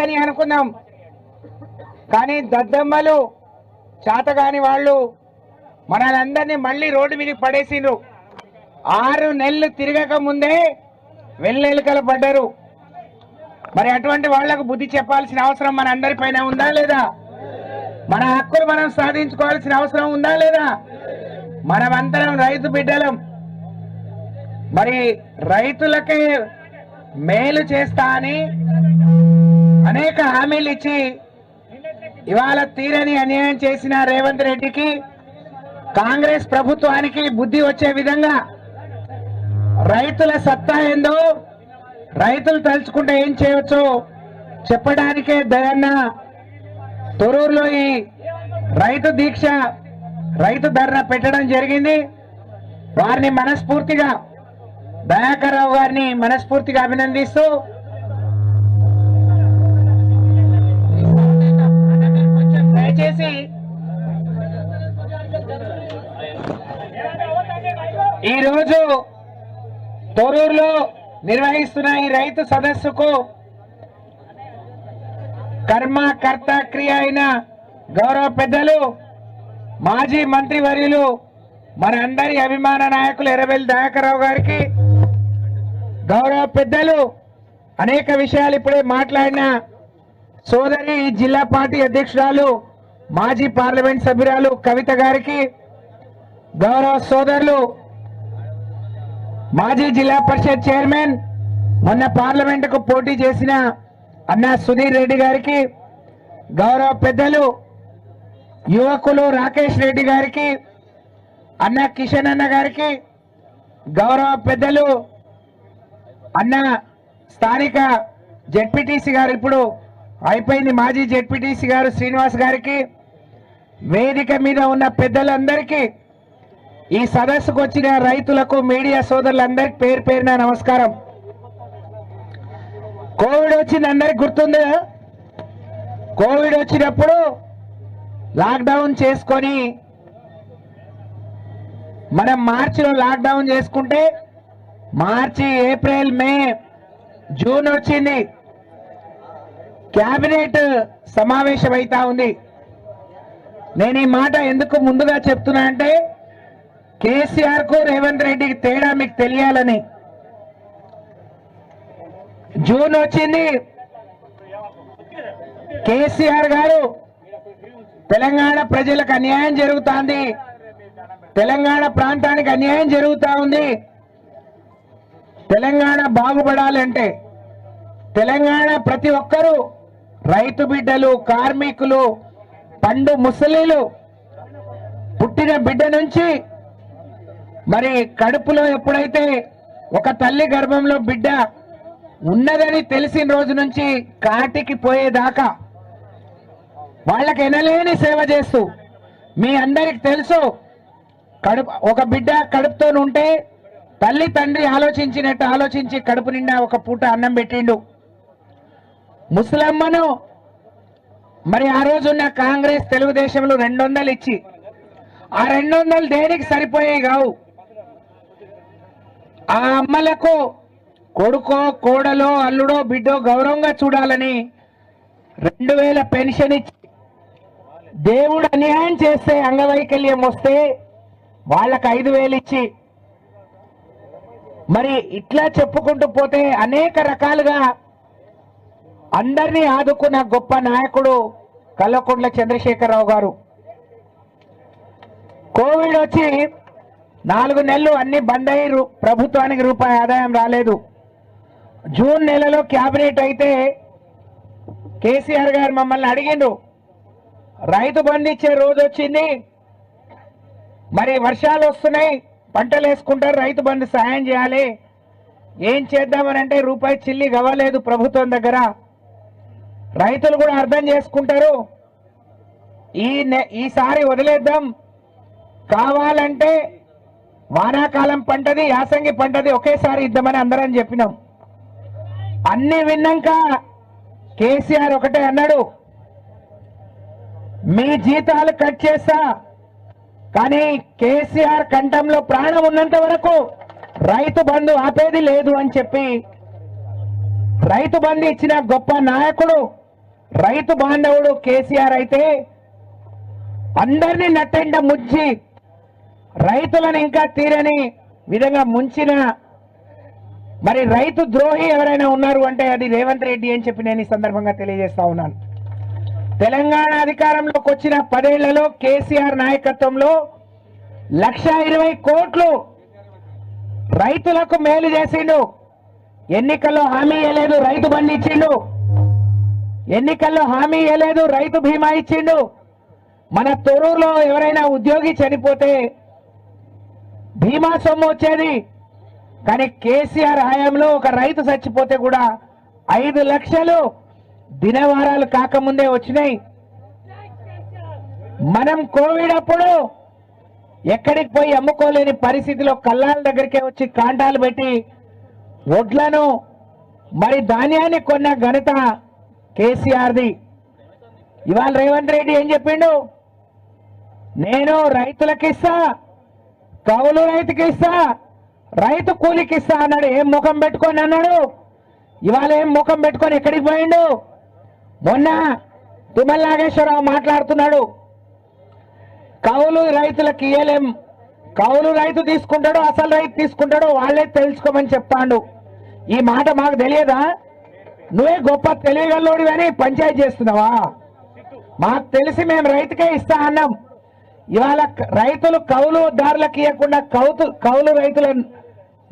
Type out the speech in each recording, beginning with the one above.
అని అనుకున్నాం. కానీ దద్దమ్మలు చేతగాని వాళ్ళు మనలందరినీ మళ్ళీ రోడ్డు మీదకి పడేసిండ్రు. 6 నెలలు తిరగక ముందే వెల్లెలుకలు పడ్డారు. మరి అటువంటి వాళ్లకు బుద్ధి చెప్పాల్సిన అవసరం మన అందరిపైన ఉందా లేదా? మన హక్కులు మనం సాధించుకోవాల్సిన అవసరం ఉందా లేదా? మనమందరం రైతు బిడ్డలం. మరి రైతులకే మేలు చేస్తా అని అనేక హామీలు ఇచ్చి ఇవాళ తీరని అన్యాయం చేసిన రేవంత్ రెడ్డికి, కాంగ్రెస్ ప్రభుత్వానికి బుద్ధి వచ్చే విధంగా రైతుల సత్తా ఏందో, రైతులు తలుచుకుంటే ఏం చేయవచ్చో చెప్పడానికే దయన్న తొర్రూరులో ఈ రైతు దీక్ష, రైతు ధర్నా పెట్టడం జరిగింది. వారిని మనస్ఫూర్తిగా, దయాకర్ రావు గారిని మనస్ఫూర్తిగా అభినందిస్తూ దయచేసి ఈరోజు తొర్రూరులో నిర్వహిస్తున్న ఈ రైతు సదస్సుకు కర్మ కర్త క్రియ అయిన గౌరవ పెద్దలు, మాజీ మంత్రివర్యులు, మన అందరి అభిమాన నాయకులు ఎర్రబెల్లి దయాకర్ రావు గారికి, గౌరవ పెద్దలు అనేక విషయాలు ఇప్పుడే మాట్లాడిన సోదరి జిల్లా పార్టీ అధ్యక్షురాలు, మాజీ పార్లమెంట్ సభ్యురాలు కవిత గారికి, గౌరవ సోదరులు మాజీ జిల్లా పరిషత్ చైర్మన్, మొన్న పార్లమెంటుకు పోటీ చేసిన అన్న సుధీర్ రెడ్డి గారికి, గౌరవ పెద్దలు యువకులు రాకేష్ రెడ్డి గారికి, అన్న కిషన్ అన్న గారికి, గౌరవ పెద్దలు అన్న స్థానిక జెడ్పీటీసీ గారు, ఇప్పుడు అయిపోయింది మాజీ జెడ్పీటీసీ గారు శ్రీనివాస్ గారికి, వేదిక మీద ఉన్న పెద్దలందరికీ, ఈ సదస్సుకు వచ్చిన రైతులకు, మీడియా సోదరులందరికీ పేరు పేరున నమస్కారం. కోవిడ్ వచ్చింది, అందరికి గుర్తుందా? కోవిడ్ వచ్చినప్పుడు లాక్డౌన్ చేసుకొని మనం మార్చిలో లాక్డౌన్ చేసుకుంటే మార్చి, ఏప్రిల్, మే, జూన్ వచ్చింది. క్యాబినెట్ సమావేశం అవుతా ఉంది. నేను ఈ మాట ఎందుకు ముందుగా చెప్తున్నా అంటే కేసీఆర్ కు రేవంత్ రెడ్డికి తేడా మీకు తెలియాలని. జూన్ వచ్చింది, కేసీఆర్ గారు తెలంగాణ ప్రజలకు అన్యాయం జరుగుతోంది, తెలంగాణ ప్రాంతానికి అన్యాయం జరుగుతూ ఉంది, తెలంగాణ బాగుపడాలంటే తెలంగాణ ప్రతి ఒక్కరూ, రైతు బిడ్డలు, కార్మికులు, పండు ముసలీలు, పుట్టిన బిడ్డ నుంచి మరి కడుపులో ఎప్పుడైతే ఒక తల్లి గర్భంలో బిడ్డ ఉన్నదని తెలిసిన రోజు నుంచి కాటికి పోయేదాకా వాళ్ళకి ఎనలేని సేవ చేస్తూ, మీ అందరికి తెలుసు, ఒక బిడ్డ కడుపుతో ఉంటే తల్లి తండ్రి ఆలోచించినట్టు ఆలోచించి కడుపు నిండా ఒక పూట అన్నం పెట్టిండు. ముసలమ్మను మరి ఆ రోజున్న కాంగ్రెస్ తెలుగుదేశంలో 200 ఇచ్చి, ఆ 200 దేనికి సరిపోయాయి కావు. ఆ అమ్మలకు కొడుకో, కోడలో, అల్లుడో, బిడ్డో గౌరవంగా చూడాలని 2000 పెన్షన్ ఇచ్చి, దేవుడు అన్యాయం చేస్తే, అంగవైకల్యం వస్తే వాళ్ళకి 5000 ఇచ్చి, మరి ఇట్లా చెప్పుకుంటూ పోతే అనేక రకాలుగా అందరినీ ఆదుకున్న గొప్ప నాయకుడు కల్వకుంట్ల చంద్రశేఖరరావు గారు. కోవిడ్ వచ్చి 4 నెలలు అన్ని బంద్ అయ్యి ప్రభుత్వానికి రూపాయి ఆదాయం రాలేదు. జూన్ నెలలో క్యాబినెట్ అయితే కేసీఆర్ గారు మమ్మల్ని అడిగిండు, రైతు బంధు ఇచ్చే రోజు వచ్చింది, మరి వర్షాలు వస్తున్నాయి, పంటలు వేసుకుంటారు, రైతు బంధు సాయం చేయాలి, ఏం చేద్దామని అంటే రూపాయి చిల్లి గవ్వలేదు ప్రభుత్వం దగ్గర. రైతులు కూడా అర్థం చేసుకుంటారు, ఈసారి వదిలేద్దాం, కావాలంటే వానాకాలం పంటది, యాసంగి పంటది ఒకేసారి ఇద్దామని అందరం చెప్పినాం. అన్ని విన్నాక కేసీఆర్ ఒకటే అన్నాడు, మీ జీతాలు కట్ చేస్తా, కానీ కేసీఆర్ కంఠంలో ప్రాణం ఉన్నంత వరకు రైతు బంధు ఆపేది లేదు అని చెప్పి రైతు బంధు ఇచ్చిన గొప్ప నాయకుడు రైతు బాంధవుడు కేసీఆర్ అయితే అందరినీ నట్టెండ ముంచి రైతులను ఇంకా తీరని విధంగా ముంచిన మరి రైతు ద్రోహి ఎవరైనా ఉన్నారు అంటే అది రేవంత్ రెడ్డి అని చెప్పి నేను ఈ సందర్భంగా తెలియజేస్తా ఉన్నాను. తెలంగాణ అధికారంలోకి వచ్చిన 10 ఏళ్లలో కేసీఆర్ నాయకత్వంలో 1,20,000 కోట్లు రైతులకు మేలు చేసిండు. ఎన్నికల్లో హామీ ఇవ్వలేదు, రైతు బంధు ఇచ్చిండు. ఎన్నికల్లో హామీ ఇవ్వలేదు, రైతు బీమా ఇచ్చిండు. మన తొర్రూరులో ఎవరైనా ఉద్యోగి చనిపోతే బీమా సొమ్ము వచ్చేది. కానీ కేసీఆర్ హయాంలో ఒక రైతు చచ్చిపోతే కూడా 5 లక్షలు దినవారాలు కాకముందే వచ్చినాయి. మనం కోవిడ్ అప్పుడు ఎక్కడికి పోయి అమ్ముకోలేని పరిస్థితిలో కల్లాల దగ్గరికే వచ్చి కాంటాలు పెట్టి వడ్లను మరి ధాన్యాన్ని కొన్న ఘనత కేసీఆర్ది. ఇవాళ రేవంత్ రెడ్డి ఏం చెప్పిండు? నేను రైతులకు ఇస్తా, కౌలు రైతుకి ఇస్తా, రైతు కూలికి ఇస్తా అన్నాడు. ఏం ముఖం పెట్టుకొని అన్నాడు? ఇవాళ ఏం ముఖం పెట్టుకొని ఎక్కడికి పోయిండు? మొన్న తుమ్మల నాగేశ్వరరావు మాట్లాడుతున్నాడు, కౌలు రైతులకు ఇయ్యలేం, కౌలు రైతు తీసుకుంటాడో అసలు రైతు తీసుకుంటాడో వాళ్ళే తెలుసుకోమని చెప్తాడు. ఈ మాట మాకు తెలియదా? నువ్వే గొప్ప తెలియగల్లోడివి అని పంచాయతీ చేస్తున్నావా? మాకు తెలిసి మేము రైతుకే ఇస్తా అన్నాం. ఇవాళ రైతులు కౌలుదారులకు ఇవ్వకుండా కౌలు రైతులను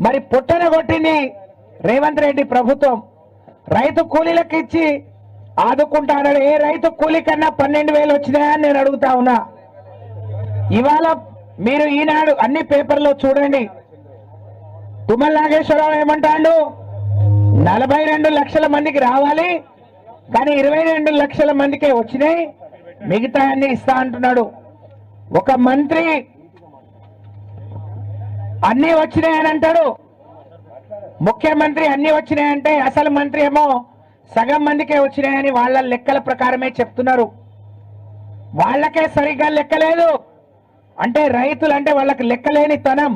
మరి పుట్టన కొట్టింది రేవంత్ రెడ్డి ప్రభుత్వం. రైతు కూలీలకు ఇచ్చి ఆదుకుంటాడు. ఏ రైతు కూలీ కన్నా 12,000 వచ్చినాయని నేను అడుగుతా ఉన్నా. ఇవాళ మీరు ఈనాడు అన్ని పేపర్లో చూడండి, తుమ్మల నాగేశ్వరరావు ఏమంటాడు? 42 లక్షల మందికి రావాలి, కానీ 22 లక్షల మందికే వచ్చినాయి, మిగతా అన్ని ఇస్తా అంటున్నాడు. ఒక మంత్రి అన్ని వచ్చినాయని అంటాడు, ముఖ్యమంత్రి అన్ని వచ్చినాయంటే అసలు మంత్రి ఏమో సగం మందికే వచ్చినాయని వాళ్ళ లెక్కల ప్రకారమే చెప్తున్నారు. వాళ్ళకే సరిగ్గా లెక్కలేదు అంటే రైతులు అంటే వాళ్ళకి లెక్కలేని తనం.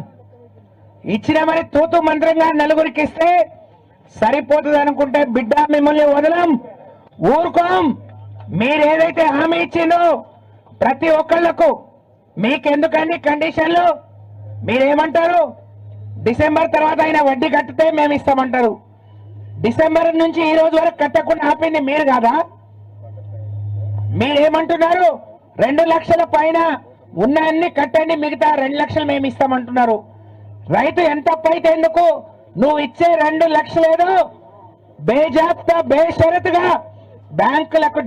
ఇచ్చినామని తూతు మంత్రంగా నలుగురికి ఇస్తే సరిపోతుంది అనుకుంటే బిడ్డ మిమ్మల్ని వదలం, ఊరుకోం. మీరేదైతే హామీ ఇచ్చిందో ప్రతి ఒక్కళ్లకు మీకెందుకండి కండిషన్లు? మీరేమంటారు? డిసెంబర్ తర్వాత అయినా వడ్డీ కట్టితే మేము ఇస్తామంటారు. డిసెంబర్ నుంచి ఈ రోజు వరకు కట్టకుండా ఆపింది మీరు కాదా? మీరేమంటున్నారు? 2 లక్షల పైన ఉన్న అన్ని కట్టండి, మిగతా 2 లక్షలు మేము ఇస్తామంటున్నారు. రైతు ఎంత అయితే ఎందుకు? నువ్వు ఇచ్చే 2 లక్షలు ఏదో బేజాబ్తా బేషరతుగా బ్యాంకులకు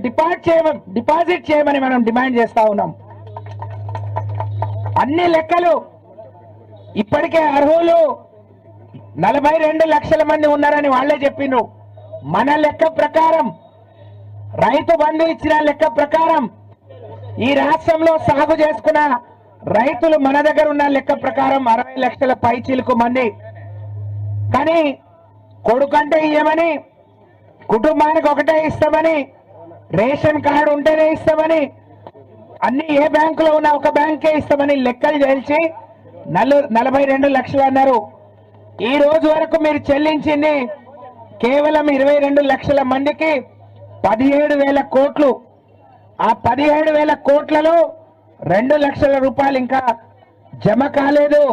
డిపాజిట్ చేయమని మనం డిమాండ్ చేస్తా ఉన్నాం. అన్ని లెక్కలు ఇప్పటికే అర్హులు 42 లక్షల మంది ఉన్నారని వాళ్లే చెప్పిండ్రు. మన లెక్క ప్రకారం, రైతు బంధు ఇచ్చిన లెక్క ప్రకారం ఈ రాష్ట్రంలో సాగు చేసుకున్న రైతులు మన దగ్గర ఉన్న లెక్క ప్రకారం 60 లక్షల పైచీలకు మంది. కానీ కొడుకంటే ఇయ్యమని, కుటుంబానికి ఒకటే ఇస్తామని, రేషన్ కార్డు ఉంటేనే ఇస్తామని, అన్ని ఏ బ్యాంకులో ఉన్నా ఒక బ్యాంకే ఇస్తామని లెక్కలు తెలిసి 42 లక్షలు అన్నారు. ఈ రోజు వరకు మీరు చెల్లించింది కేవలం 22 లక్షల మందికి 17,000 కోట్లు. ఆ 17,000 కోట్లలో 2 లక్షల రూపాయలు ఇంకా జమ కాలేదు.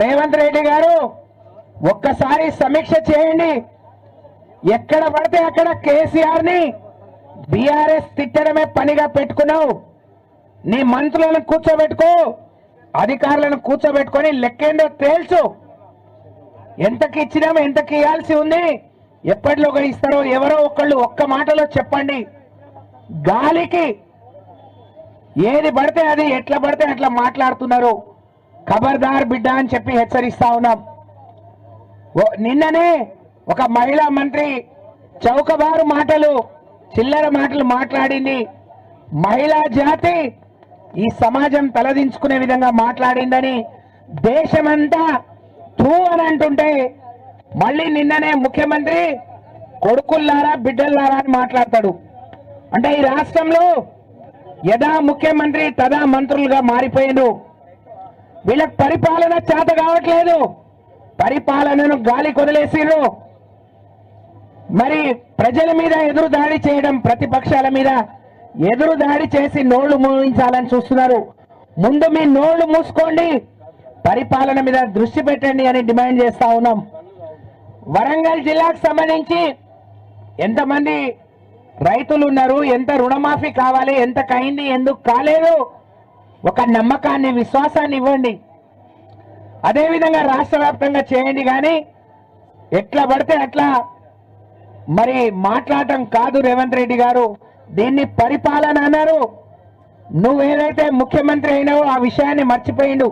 రేవంత్ రెడ్డి గారు ఒక్కసారి సమీక్ష చేయండి. ఎక్కడ పడితే అక్కడ కేసీఆర్ ని బీఆర్ఎస్ తిట్టడమే పనిగా పెట్టుకున్నావు. నీ మంత్రులను కూర్చోబెట్టుకో, అధికారులను కూర్చోబెట్టుకొని లెక్కేందో తేల్చు. ఎంతకి ఇచ్చినామో ఎంతకి ఇవ్వాల్సి ఉంది, ఎప్పటిలోగా ఇస్తారో ఎవరో ఒకళ్ళు ఒక్క మాటలో చెప్పండి. గాలికి ఏది పడితే అది ఎట్లా పడితే అట్లా మాట్లాడుతున్నారు. ఖబర్దార్ బిడ్డ అని చెప్పి హెచ్చరిస్తా ఉన్నాం. నిన్ననే ఒక మహిళా మంత్రి చౌకబారు మాటలు, చిల్లర మాటలు మాట్లాడింది. మహిళా జాతి ఈ సమాజం తలదించుకునే విధంగా మాట్లాడిందని దేశమంతా తూ అని అంటుంటే మళ్ళీ నిన్ననే ముఖ్యమంత్రి కొడుకుల్లారా బిడ్డల్లారా అని మాట్లాడతాడు. అంటే ఈ రాష్ట్రంలో యథా ముఖ్యమంత్రి తదా మంత్రులుగా మారిపోయిండు. వీళ్ళకి పరిపాలన చేత కావట్లేదు, పరిపాలనను గాలి కొదిలేసిరు. మరి ప్రజల మీద ఎదురు దాడి చేయడం, ప్రతిపక్షాల మీద ఎదురు దాడి చేసి నోళ్లు మూయించాలని చూస్తున్నారు. ముందు మీ నోళ్లు మూసుకోండి, పరిపాలన మీద దృష్టి పెట్టండి అని డిమాండ్ చేస్తా ఉన్నాం. వరంగల్ జిల్లాకు సంబంధించి ఎంతమంది రైతులు ఉన్నారు, ఎంత రుణమాఫీ కావాలి, ఎంత కైంది, ఎందుకు కాలేదు, ఒక నమ్మకాన్ని, విశ్వాసాన్ని ఇవ్వండి. అదేవిధంగా రాష్ట్ర వ్యాప్తంగా చేయండి, కానీ ఎట్లా పడితే అట్లా మరి మాట్లాడటం కాదు. రేవంత్ రెడ్డి గారు దీన్ని పరిపాలన అన్నారు. నువ్వేదైతే ముఖ్యమంత్రి అయినావో ఆ విషయాన్ని మర్చిపోయిండు.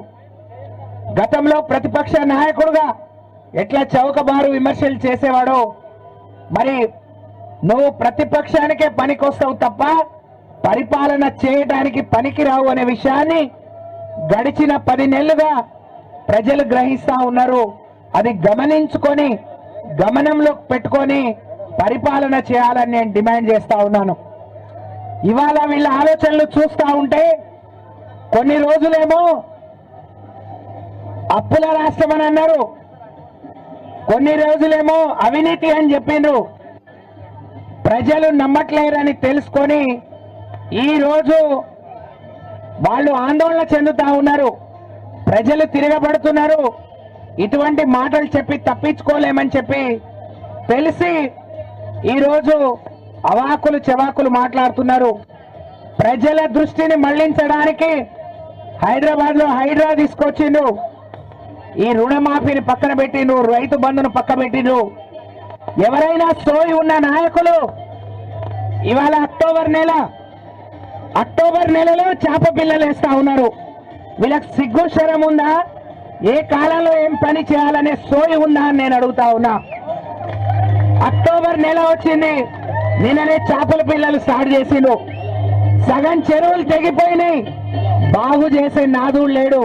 గతంలో ప్రతిపక్ష నాయకుడుగా ఎట్లా చౌకబారు విమర్శలు చేసేవాడో, మరి నువ్వు ప్రతిపక్షానికే పనికొస్తావు తప్ప పరిపాలన చేయడానికి పనికిరావు అనే విషయాన్ని గడిచిన 10 నెలలుగా ప్రజలు గ్రహిస్తా ఉన్నారు. అది గమనించుకొని గమనంలో పెట్టుకొని పరిపాలన చేయాలని నేను డిమాండ్ చేస్తా ఉన్నాను. ఇవాళ వీళ్ళ ఆలోచనలు చూస్తా ఉంటే కొన్ని రోజులేమో అప్పుల రాష్ట్రం అని అన్నారు, కొన్ని రోజులేమో అవినీతి అని చెప్పిండ్రు. ప్రజలు నమ్మట్లేరని తెలుసుకొని ఈ రోజు వాళ్ళు ఆందోళన చెందుతా ఉన్నారు. ప్రజలు తిరగబడుతున్నారు. ఇటువంటి మాటలు చెప్పి తప్పించుకోలేమని చెప్పి తెలిసి ఈరోజు అవాకులు చెవాకులు మాట్లాడుతున్నారు. ప్రజల దృష్టిని మళ్లించడానికి హైదరాబాద్ లో హైడ్రా తీసుకొచ్చిండు. ఈ రుణమాఫీని పక్కన పెట్టిండు, రైతు బంధును పక్క పెట్టిండు. ఎవరైనా సోయి ఉన్న నాయకులు ఇవాళ అక్టోబర్ నెలలో చేప పిల్లలు వేస్తా ఉన్నారు. వీళ్ళకి సిగ్గు శరం ఉందా? ఏ కాలంలో ఏం పని చేయాలనే సోయి ఉందా అని నేను అడుగుతా ఉన్నా. అక్టోబర్ నెల వచ్చింది, నిన్ననే చేపల పిల్లలు స్టార్ట్ చేసిండు. సగం చెరువులు తెగిపోయినాయి, బాగు చేసే నాదుడు లేడు.